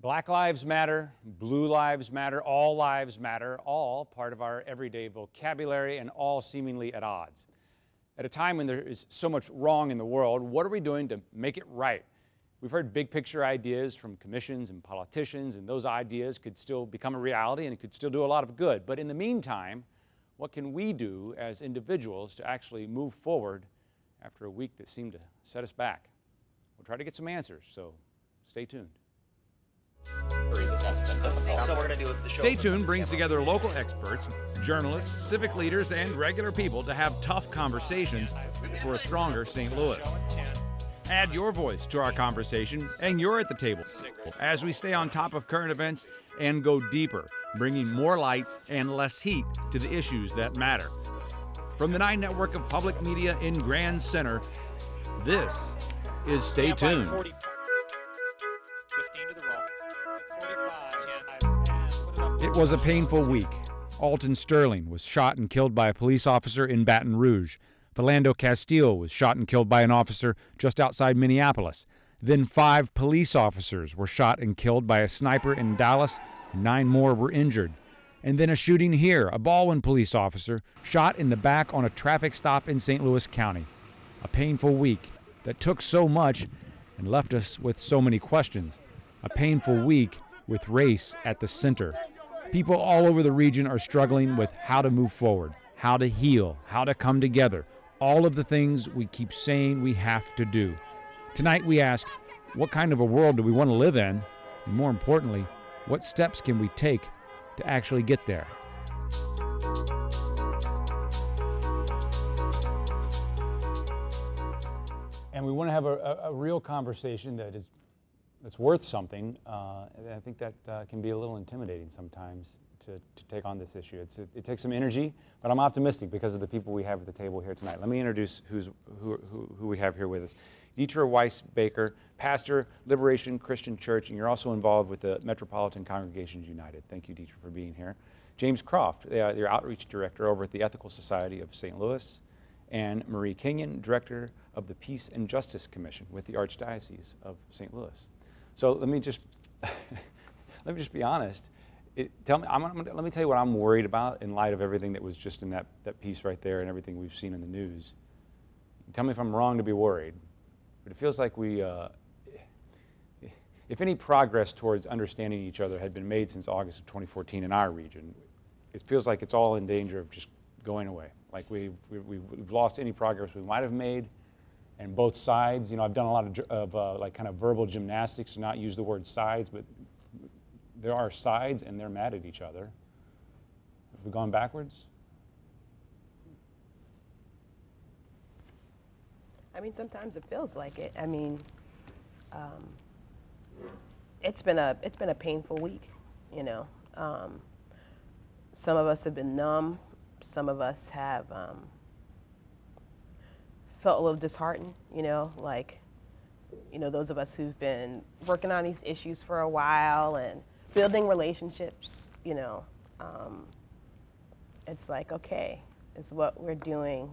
Black lives matter, blue lives matter, all part of our everyday vocabulary and all seemingly at odds. At a time when there is so much wrong in the world, what are we doing to make it right? We've heard big picture ideas from commissions and politicians, and those ideas could still become a reality and it could still do a lot of good. But in the meantime, what can we do as individuals to actually move forward after a week that seemed to set us back? We'll try to get some answers, so stay tuned. Stay Tuned brings together local experts, journalists, civic leaders, and regular people to have tough conversations for a stronger St. Louis. Add your voice to our conversation, and you're at the table as we stay on top of current events and go deeper, bringing more light and less heat to the issues that matter. From the 9 network of public media in Grand Center, this is Stay Tuned. It was a painful week. Alton Sterling was shot and killed by a police officer in Baton Rouge. Philando Castile was shot and killed by an officer just outside Minneapolis. Then 5 police officers were shot and killed by a sniper in Dallas, and 9 more were injured. And then a shooting here, a Baldwin police officer shot in the back on a traffic stop in St. Louis County. A painful week that took so much and left us with so many questions. A painful week with race at the center. People all over the region are struggling with how to move forward, how to heal, how to come together, all of the things we keep saying we have to do. Tonight we ask, what kind of a world do we want to live in? And more importantly, what steps can we take to actually get there? And we want to have a real conversation that's worth something. And I think that can be a little intimidating sometimes to take on this issue. It takes some energy, but I'm optimistic because of the people we have at the table here tonight. Let me introduce who we have here with us. Dietra Weiss-Baker, pastor, Liberation Christian Church, and you're also involved with the Metropolitan Congregations United. Thank you, Dietra, for being here. James Croft, your outreach director over at the Ethical Society of St. Louis, and Marie Kenyon, director of the Peace and Justice Commission with the Archdiocese of St. Louis. So let me just be honest. Let me tell you what I'm worried about in light of everything that was just in that piece right there and everything we've seen in the news. Tell me if I'm wrong to be worried, but it feels like if any progress towards understanding each other had been made since August of 2014 in our region, it feels like it's all in danger of just going away. Like we've lost any progress we might have made, and both sides. You know, I've done a lot of like kind of verbal gymnastics to not use the word sides, but there are sides, and they're mad at each other. Have we gone backwards? I mean, sometimes it feels like it. I mean, it's been a painful week, you know. Some of us have been numb. Some of us have felt a little disheartened, you know, like, you know, those of us who've been working on these issues for a while and building relationships, you know, it's like, okay, is what we're doing,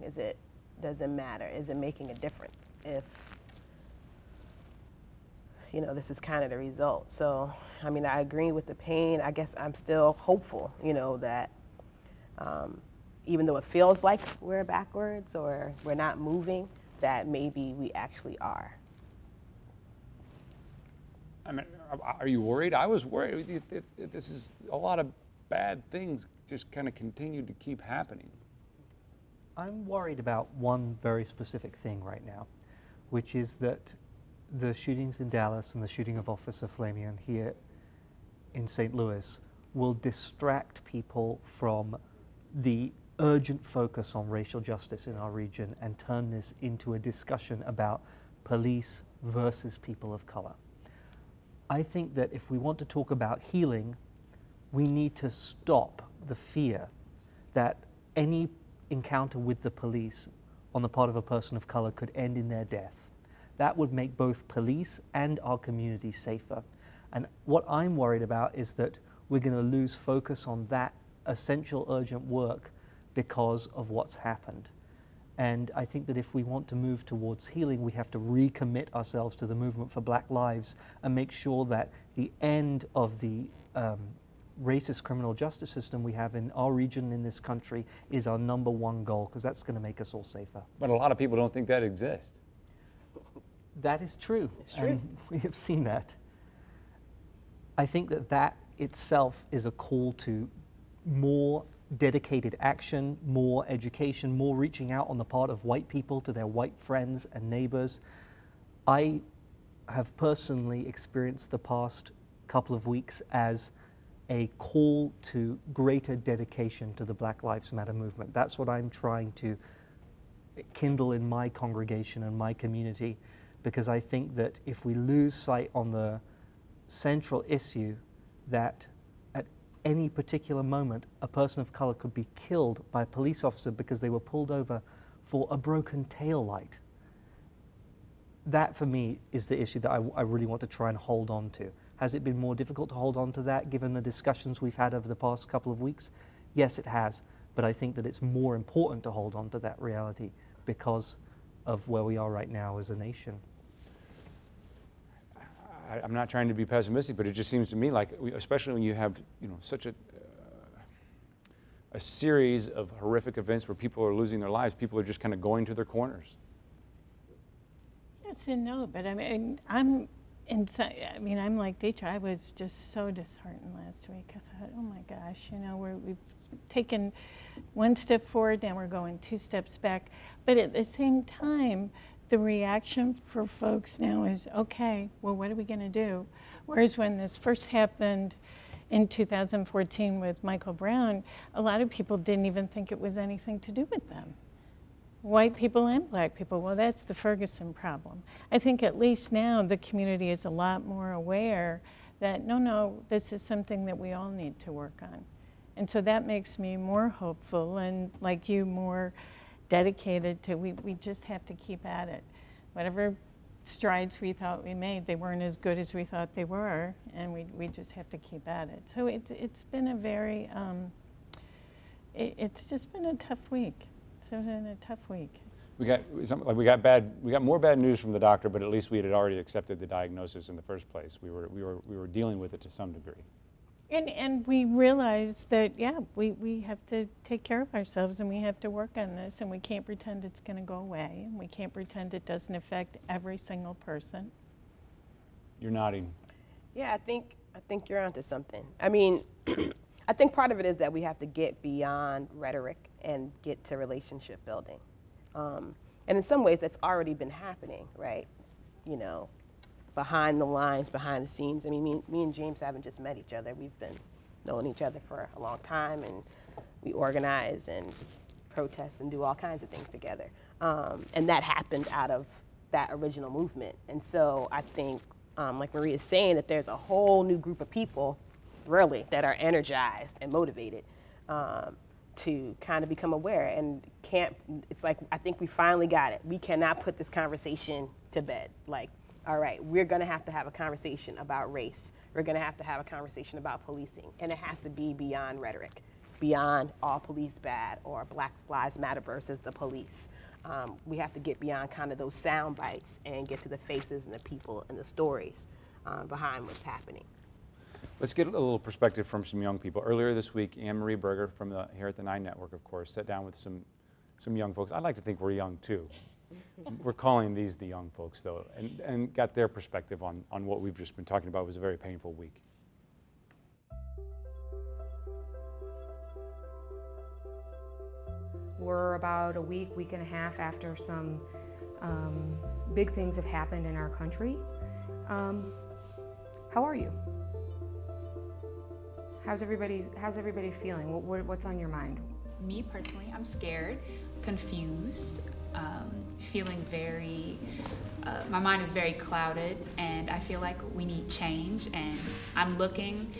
does it matter? Is it making a difference if, you know, this is kind of the result? So, I mean, I agree with the pain. I guess I'm still hopeful, you know, that even though it feels like we're backwards or we're not moving, that maybe we actually are. I mean, are you worried? I was worried. This is a lot of bad things just kind of continue to keep happening. I'm worried about one very specific thing right now, which is that the shootings in Dallas and the shooting of Officer Flamion here in St. Louis will distract people from the urgent focus on racial justice in our region and turn this into a discussion about police versus people of color. I think that if we want to talk about healing, we need to stop the fear that any encounter with the police on the part of a person of color could end in their death. That would make both police and our community safer. And what I'm worried about is that we're going to lose focus on that essential urgent work because of what's happened. And I think that if we want to move towards healing, we have to recommit ourselves to the movement for Black lives and make sure that the end of the racist criminal justice system we have in our region in this country is our #1 goal, because that's going to make us all safer. But a lot of people don't think that exists. That is true. It's true. And we have seen that. I think that that itself is a call to more dedicated action, more education, more reaching out on the part of white people to their white friends and neighbors. I have personally experienced the past couple of weeks as a call to greater dedication to the Black Lives Matter movement. That's what I'm trying to kindle in my congregation and my community, because I think that if we lose sight on the central issue that at any particular moment a person of color could be killed by a police officer because they were pulled over for a broken tail light, that for me is the issue that I really want to try and hold on to. Has it been more difficult to hold on to that given the discussions we've had over the past couple of weeks? Yes, it has, but I think that it's more important to hold on to that reality because of where we are right now as a nation. I'm not trying to be pessimistic, but it just seems to me like, especially when you have, such a series of horrific events where people are losing their lives, people are just kind of going to their corners. Yes and no, but I mean, I'm like Deetra. I was just so disheartened last week. I thought, oh my gosh, we've taken one step forward, now we're going 2 steps back. But at the same time, the reaction for folks now is, okay, well, what are we going to do? Whereas when this first happened in 2014 with Michael Brown, a lot of people didn't even think it was anything to do with them. White people and black people, well, that's the Ferguson problem. I think at least now the community is a lot more aware that, no, this is something that we all need to work on. And so that makes me more hopeful and, like you, more dedicated to, we just have to keep at it. Whatever strides we thought we made, they weren't as good as we thought they were, and we just have to keep at it. So it's been a very, it's just been a tough week. It's been a tough week. We got more bad news from the doctor, but at least we had already accepted the diagnosis in the first place. We were dealing with it to some degree. And we realized that, yeah, we have to take care of ourselves and we have to work on this, and we can't pretend it's going to go away, and we can't pretend it doesn't affect every single person. You're nodding. Yeah, I think you're onto something. I mean, I think part of it is that we have to get beyond rhetoric and get to relationship building. And in some ways that's already been happening, right? Behind the lines, behind the scenes. I mean, me and James haven't just met each other. We've been knowing each other for a long time, and we organize and protest and do all kinds of things together. And that happened out of that original movement. And so I think, like Maria's saying, that there's a whole new group of people, really, that are energized and motivated to kind of become aware. And it's like, I think we finally got it. We cannot put this conversation to bed. Like, all right, we're going to have a conversation about race. We're going to have a conversation about policing. And it has to be beyond rhetoric, beyond all police bad or Black Lives Matter versus the police. We have to get beyond kind of those sound bites and get to the faces and the people and the stories behind what's happening. Let's get a little perspective from some young people. Earlier this week, Anne-Marie Berger from here at the 9 Network, of course, sat down with some young folks. I'd like to think we're young too. We're calling these the young folks, though, and got their perspective on what we've just been talking about. It was a very painful week. We're about a week and a half after some big things have happened in our country. How are you? How's everybody feeling? What's on your mind? Me personally, I'm scared, confused, feeling very, my mind is very clouded, and I feel like we need change, and I'm looking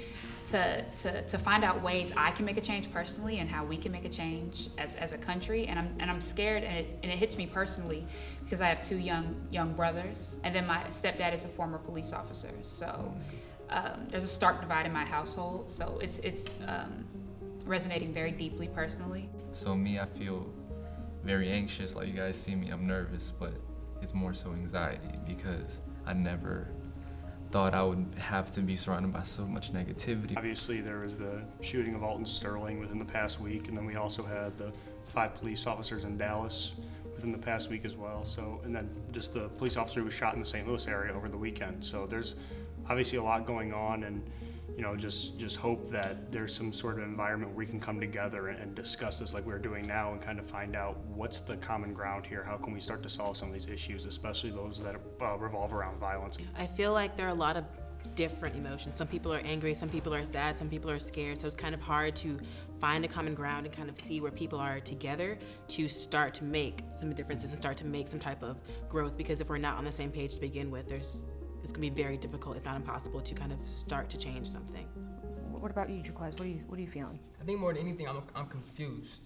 to find out ways I can make a change personally and how we can make a change as a country. And I'm scared, and it hits me personally because I have 2 young brothers, and then my stepdad is a former police officer. So there's a stark divide in my household. So it's resonating very deeply personally. So me, I feel very anxious. Like you guys see me, I'm nervous, but it's more so anxiety because I never thought I would have to be surrounded by so much negativity. Obviously, there was the shooting of Alton Sterling within the past week, and then we also had the 5 police officers in Dallas within the past week as well. So, and then just the police officer who was shot in the St. Louis area over the weekend. So there's obviously a lot going on, and you know, just hope that there's some sort of environment where we can come together and discuss this like we're doing now and kind of find out what's the common ground here. How can we start to solve some of these issues, especially those that revolve around violence? I feel like there are a lot of different emotions. Some people are angry, some people are sad, some people are scared. So it's kind of hard to find a common ground and kind of see where people are together to start to make some differences and start to make some type of growth. Because if we're not on the same page to begin with, it's gonna be very difficult, if not impossible, to kind of start to change something. What about you, Jaquez? What are you feeling? I think more than anything, I'm confused.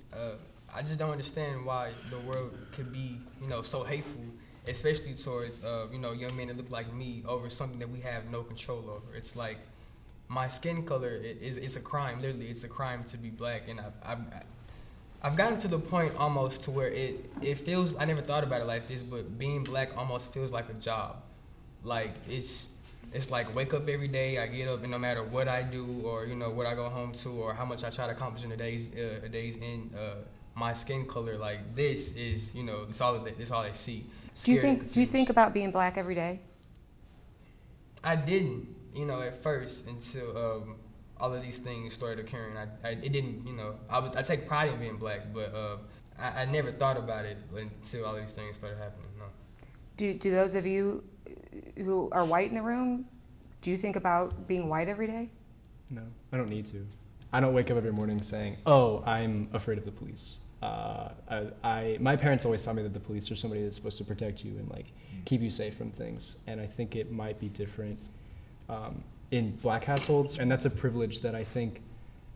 I just don't understand why the world could be, you know, so hateful, especially towards, you know, young men that look like me over something that we have no control over. It's like my skin color it's a crime. Literally, it's a crime to be black, and I've gotten to the point almost to where it feels. I never thought about it like this, but being black almost feels like a job. Like it's like wake up every day, I get up, and no matter what I do or, you know, what I go home to or how much I try to accomplish in a day's end, my skin color, like this is, you know, it's all they see. Do you think about being black every day? I didn't, you know, at first until all of these things started occurring. It didn't, you know, I take pride in being black, but I never thought about it until all of these things started happening. No. Do those of you who are white in the room, do you think about being white every day? No, I don't need to. I don't wake up every morning saying, oh, I'm afraid of the police. My parents always taught me that the police are somebody that's supposed to protect you and like keep you safe from things. And I think it might be different in black households. And that's a privilege that I think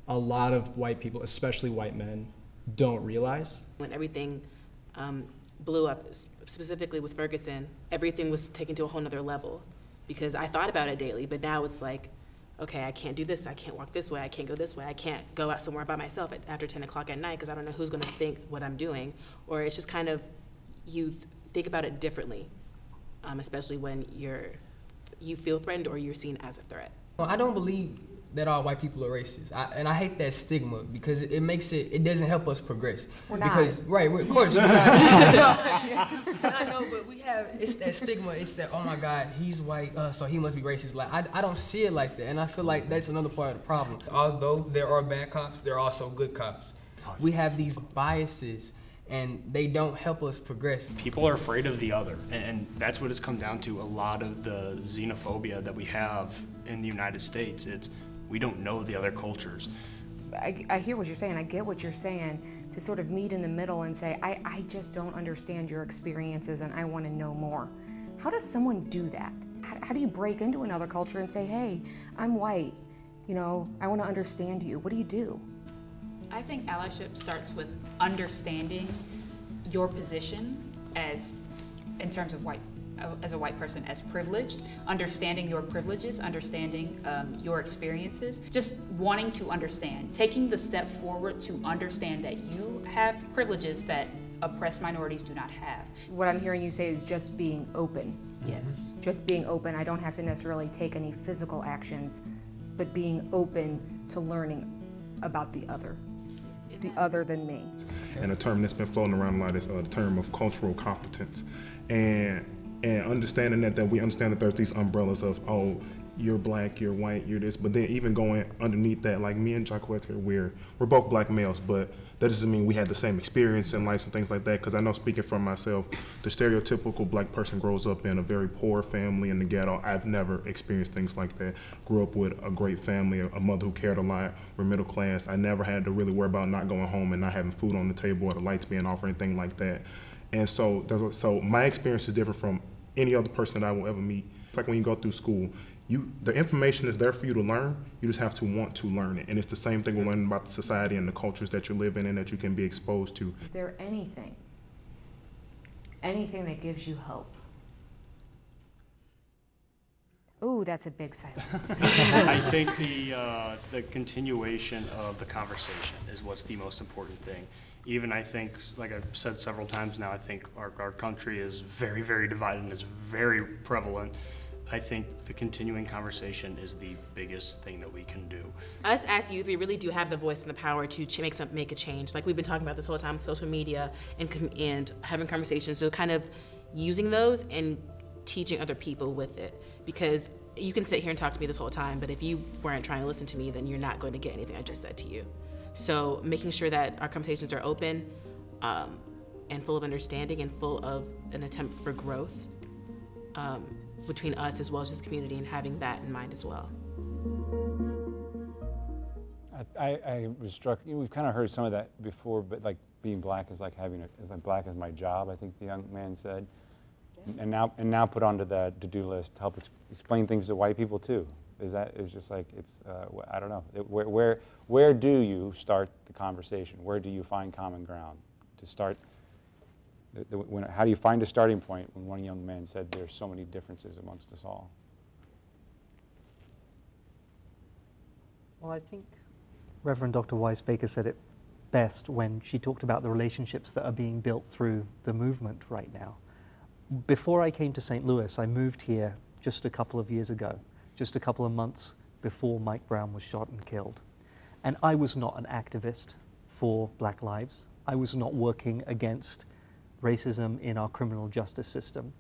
a lot of white people, especially white men, don't realize. When everything blew up, specifically with Ferguson, everything was taken to a whole nother level because I thought about it daily, but now it's like, okay, I can't do this, I can't walk this way, I can't go this way, I can't go out somewhere by myself after 10 o'clock at night because I don't know who's gonna think what I'm doing. Or it's just kind of, you think about it differently, especially when you feel threatened or you're seen as a threat. Well, I don't believe that all white people are racist. And I hate that stigma because it doesn't help us progress. We're not. Because, right, of course. I know, but it's that stigma, it's that, oh my God, he's white, so he must be racist. Like, I don't see it like that, and I feel like that's another part of the problem. Although there are bad cops, there are also good cops. We have these biases, and they don't help us progress. People are afraid of the other, and that's what it's come down to. A lot of the xenophobia that we have in the United States, we don't know the other cultures. I hear what you're saying, I get what you're saying, to sort of meet in the middle and say, I just don't understand your experiences and I want to know more. How does someone do that? How do you break into another culture and say, hey, I'm white, you know, I want to understand you? What do you do? I think allyship starts with understanding your position in terms of as a white person, as privileged, understanding your privileges, understanding your experiences, just wanting to understand, taking the step forward to understand that you have privileges that oppressed minorities do not have. What I'm hearing you say is just being open. Yes. Just being open. I don't have to necessarily take any physical actions, but being open to learning about the other than me. And a term that's been floating around a lot is the term of cultural competence. And understanding that we understand that there's these umbrellas of, oh, you're black, you're white, you're this, but then even going underneath that, like me and Jaquez here, we're both black males, but that doesn't mean we had the same experience in life and things like that, because I know, speaking for myself, the stereotypical black person grows up in a very poor family in the ghetto. I've never experienced things like that. Grew up with a great family, a mother who cared a lot, we're middle class. I never had to really worry about not going home and not having food on the table or the lights being off or anything like that. And so my experience is different from any other person that I will ever meet. It's like when you go through school, the information is there for you to learn, you just have to want to learn it. And it's the same thing with learning about the society and the cultures that you live in and that you can be exposed to. Is there anything that gives you hope? Ooh, that's a big silence. I think the continuation of the conversation is what's the most important thing. even I think, like I've said several times now, I think our country is very, very divided and is very prevalent. I think the continuing conversation is the biggest thing that we can do. Us as youth, we really do have the voice and the power to make a change. Like we've been talking about this whole time, social media and having conversations, so kind of using those and teaching other people with it. Because you can sit here and talk to me this whole time, but if you weren't trying to listen to me, then you're not going to get anything I just said to you. So making sure that our conversations are open and full of understanding and full of an attempt for growth between us as well as the community, and having that in mind as well. I was struck, we've kind of heard some of that before, but like being black is like black is my job, I think the young man said. And now put onto the to-do list to help explain things to white people too. Is just like, it's, I don't know. Where do you start the conversation? Where do you find common ground to start? How do you find a starting point when one young man said there's so many differences amongst us all? Well, I think Reverend Dr. Weiss Baker said it best when she talked about the relationships that are being built through the movement right now. Before I came to St. Louis, I moved here just a couple of years ago, just a couple of months before Mike Brown was shot and killed. And I was not an activist for Black lives. I was not working against racism in our criminal justice system.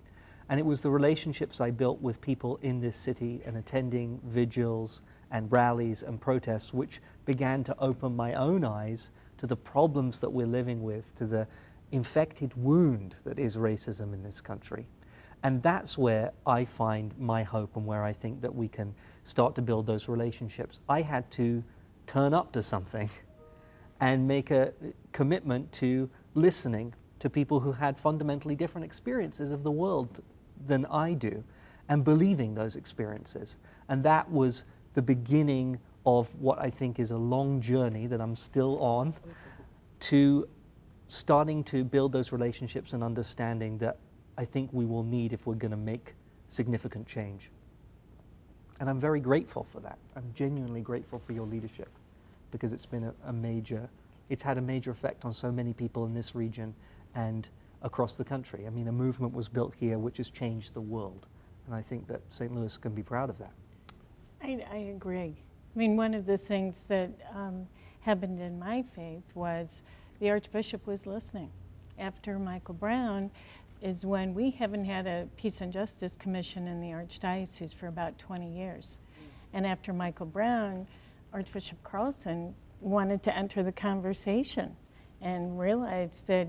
And it was the relationships I built with people in this city and attending vigils and rallies and protests which began to open my own eyes to the problems that we're living with, to the infected wound that is racism in this country. And that's where I find my hope and where I think that we can start to build those relationships. I had to turn up to something and make a commitment to listening to people who had fundamentally different experiences of the world than I do, and believing those experiences. And that was the beginning of what I think is a long journey that I'm still on, to starting to build those relationships and understanding that I think we will need if we're going to make significant change. And I'm very grateful for that. I'm genuinely grateful for your leadership, because it's been it's had a major effect on so many people in this region and across the country. I mean, a movement was built here which has changed the world. And I think that St. Louis can be proud of that. I agree. I mean, one of the things that happened in my faith was the Archbishop was listening. After Michael Brown is when we haven't had a Peace and Justice Commission in the Archdiocese for about 20 years. And after Michael Brown, Archbishop Carlson wanted to enter the conversation and realized that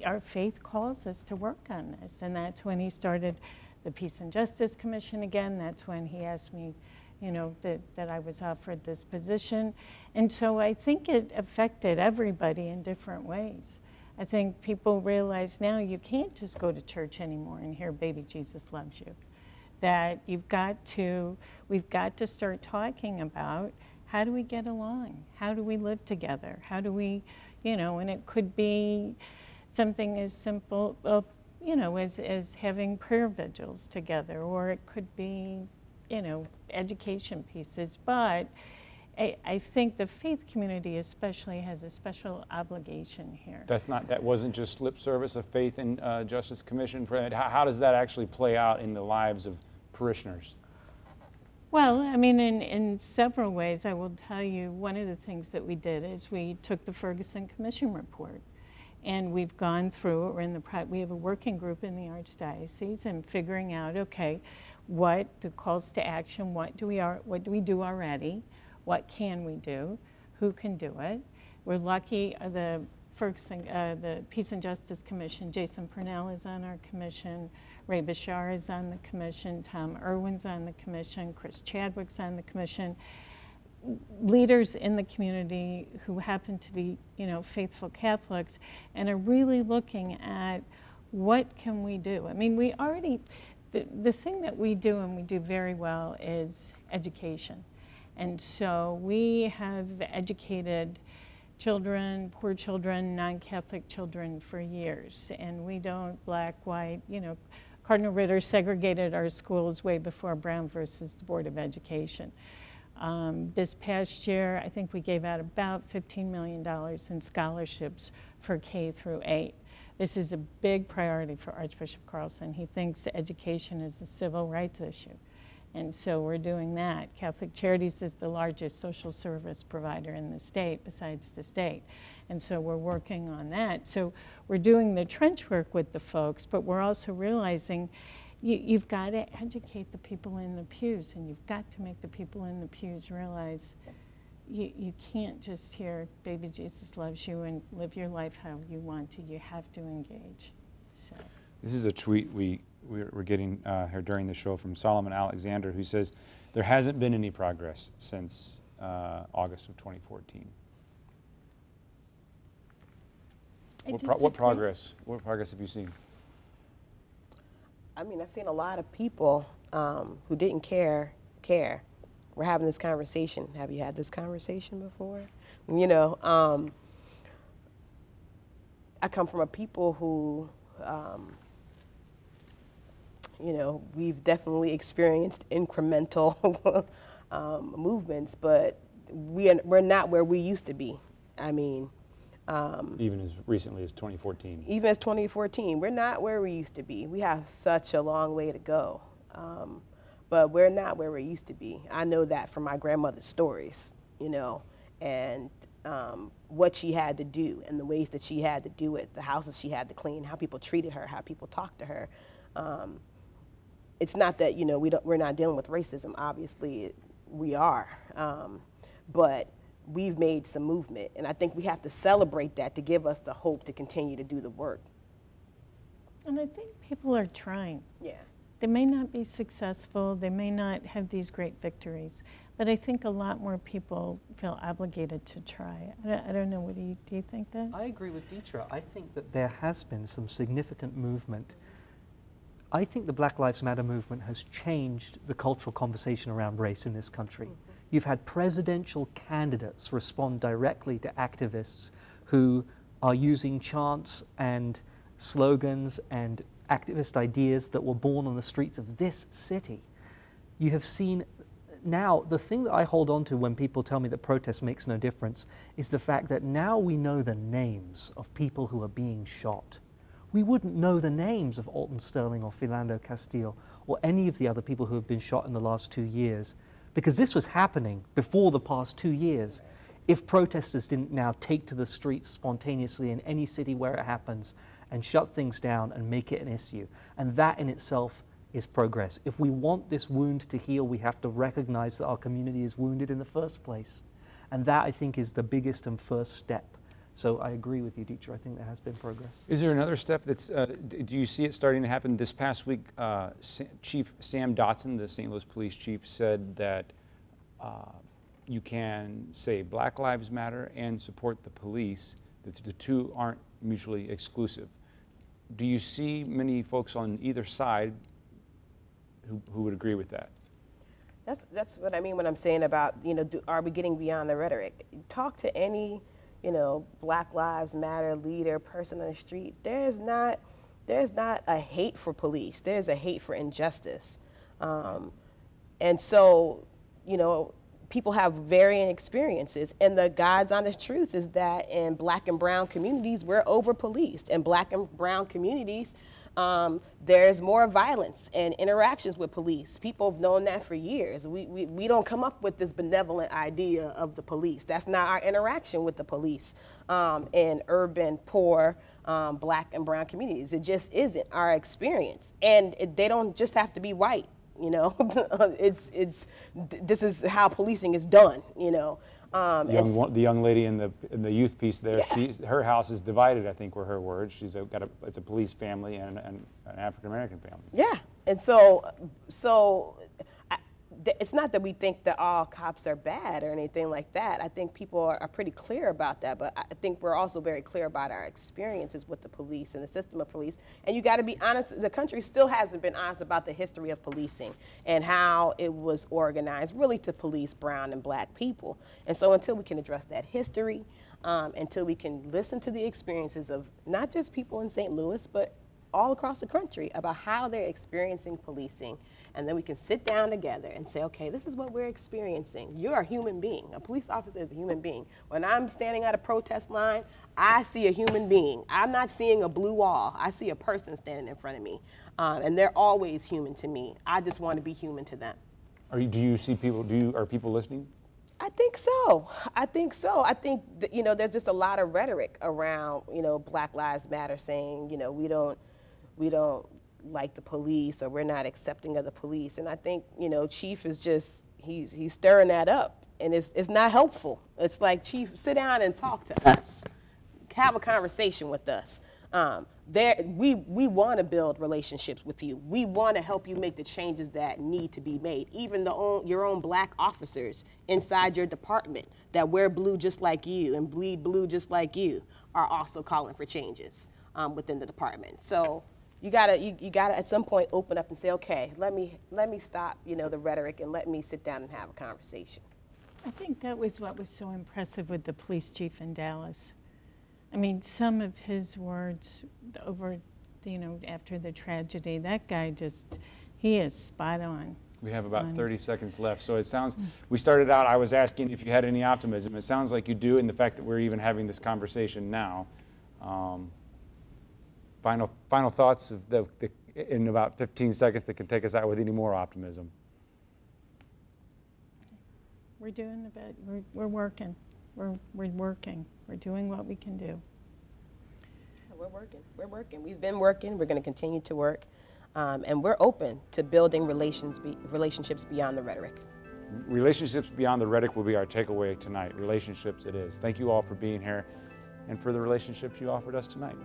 our faith calls us to work on this. And that's when he started the Peace and Justice Commission again. That's when he asked me, you know, that I was offered this position. And so I think it affected everybody in different ways. I think people realize now you can't just go to church anymore and hear baby Jesus loves you. That we've got to start talking about, how do we get along? How do we live together? How do we, you know, and it could be something as simple, you know, as having prayer vigils together, or it could be, you know, education pieces. But I think the faith community especially has a special obligation here. That wasn't just lip service, a Faith and Justice Commission. How does that actually play out in the lives of parishioners? Well, I mean, in several ways. I will tell you, one of the things that we did is we took the Ferguson Commission report, and we've gone through it. We have a working group in the Archdiocese and figuring out, okay, what the calls to action, what do we do already, what can we do, who can do it. We're lucky, the Peace and Justice Commission, Jason Purnell is on our commission, Ray Bashar is on the commission, Tom Irwin's on the commission, Chris Chadwick's on the commission. Leaders in the community who happen to be, you know, faithful Catholics, and are really looking at what can we do. I mean, we already, the thing that we do and we do very well is education. And so we have educated children, poor children, non-Catholic children for years. And we don't black, white, you know, Cardinal Ritter segregated our schools way before Brown versus the Board of Education. This past year, I think we gave out about $15 million in scholarships for K through 8. This is a big priority for Archbishop Carlson. He thinks education is a civil rights issue. And so we're doing that. Catholic Charities is the largest social service provider in the state besides the state. And so we're working on that. So we're doing the trench work with the folks, but we're also realizing you've got to educate the people in the pews, and you've got to make the people in the pews realize you can't just hear baby Jesus loves you and live your life how you want to. You have to engage. So this is a tweet we're getting here during the show from Solomon Alexander, who says there hasn't been any progress since August of 2014. What progress have you seen? I mean, I've seen a lot of people who didn't care. We're having this conversation. Have you had this conversation before? You know, I come from a people who, you know, we've definitely experienced incremental movements, but we're not where we used to be. I mean, even as recently as 2014. Even as 2014, we're not where we used to be. We have such a long way to go, but we're not where we used to be. I know that from my grandmother's stories, you know, and what she had to do and the ways that she had to do it, the houses she had to clean, how people treated her, how people talked to her. It's not that, you know, we're not dealing with racism. Obviously, we are, but we've made some movement, and I think we have to celebrate that to give us the hope to continue to do the work. And I think people are trying. Yeah. They may not be successful, they may not have these great victories, but I think a lot more people feel obligated to try. I don't know, do you think that? I agree with Deetra. I think that there has been some significant movement. I think the Black Lives Matter movement has changed the cultural conversation around race in this country. Mm-hmm. You've had presidential candidates respond directly to activists who are using chants and slogans and activist ideas that were born on the streets of this city. You have seen now, the thing that I hold on to when people tell me that protest makes no difference is the fact that now we know the names of people who are being shot. We wouldn't know the names of Alton Sterling or Philando Castile or any of the other people who have been shot in the last 2 years, because this was happening before the past 2 years. If protesters didn't now take to the streets spontaneously in any city where it happens and shut things down and make it an issue, and that in itself is progress. If we want this wound to heal, we have to recognize that our community is wounded in the first place. And that, I think, is the biggest and first step. So I agree with you, Deetra. I think there has been progress. Is there another step that's, do you see it starting to happen? This past week, Chief Sam Dotson, the St. Louis Police Chief, said that you can say Black Lives Matter and support the police, that the two aren't mutually exclusive. Do you see many folks on either side who would agree with that? That's what I mean when I'm saying about, you know, are we getting beyond the rhetoric? Talk to any, you know, Black Lives Matter leader, person on the street. There's not a hate for police. There's a hate for injustice. And so, you know, people have varying experiences. And the God's honest truth is that in Black and brown communities, we're over-policed. In Black and brown communities, there's more violence and interactions with police. People have known that for years. We don't come up with this benevolent idea of the police. That's not our interaction with the police in urban, poor, Black and brown communities. It just isn't our experience. And they don't just have to be white, you know. This is how policing is done, you know. The young lady in the youth piece there, yeah. Her house is divided, I think were her words. It's a police family and an African American family. Yeah, and so it's not that we think that all cops are bad or anything like that. I think people are pretty clear about that, but I think we're also very clear about our experiences with the police and the system of police. And you got to be honest, the country still hasn't been honest about the history of policing and how it was organized really to police brown and Black people. And so until we can address that history, until we can listen to the experiences of not just people in St. Louis, but all across the country about how they're experiencing policing. And then we can sit down together and say, okay, this is what we're experiencing. You're a human being. A police officer is a human being. When I'm standing at a protest line, I see a human being. I'm not seeing a blue wall. I see a person standing in front of me. And they're always human to me. I just want to be human to them. Do you see people, are people listening? I think so. I think so. I think that, you know, there's just a lot of rhetoric around, you know, Black Lives Matter saying, you know, we don't like the police, or we're not accepting of the police. And I think, you know, Chief is just, he's stirring that up, and it's not helpful. It's like, Chief, sit down and talk to us. Have a conversation with us. We want to build relationships with you. We want to help you make the changes that need to be made. Even your own Black officers inside your department that wear blue just like you and bleed blue just like you are also calling for changes within the department. So you gotta at some point open up and say, okay, let me stop, you know, the rhetoric, and let me sit down and have a conversation. I think that was what was so impressive with the police chief in Dallas. I mean, some of his words over, you know, after the tragedy, that guy just, he is spot on. We have about 30 seconds left. So it sounds, we started out, I was asking if you had any optimism. It sounds like you do, in the fact that we're even having this conversation now. Final thoughts of in about 15 seconds that can take us out with any more optimism. We're doing the best. We're working. We're working. We're doing what we can do. We're working. We're working. We've been working. We're going to continue to work. And we're open to building relationships beyond the rhetoric. Relationships beyond the rhetoric will be our takeaway tonight. Relationships it is. Thank you all for being here and for the relationships you offered us tonight.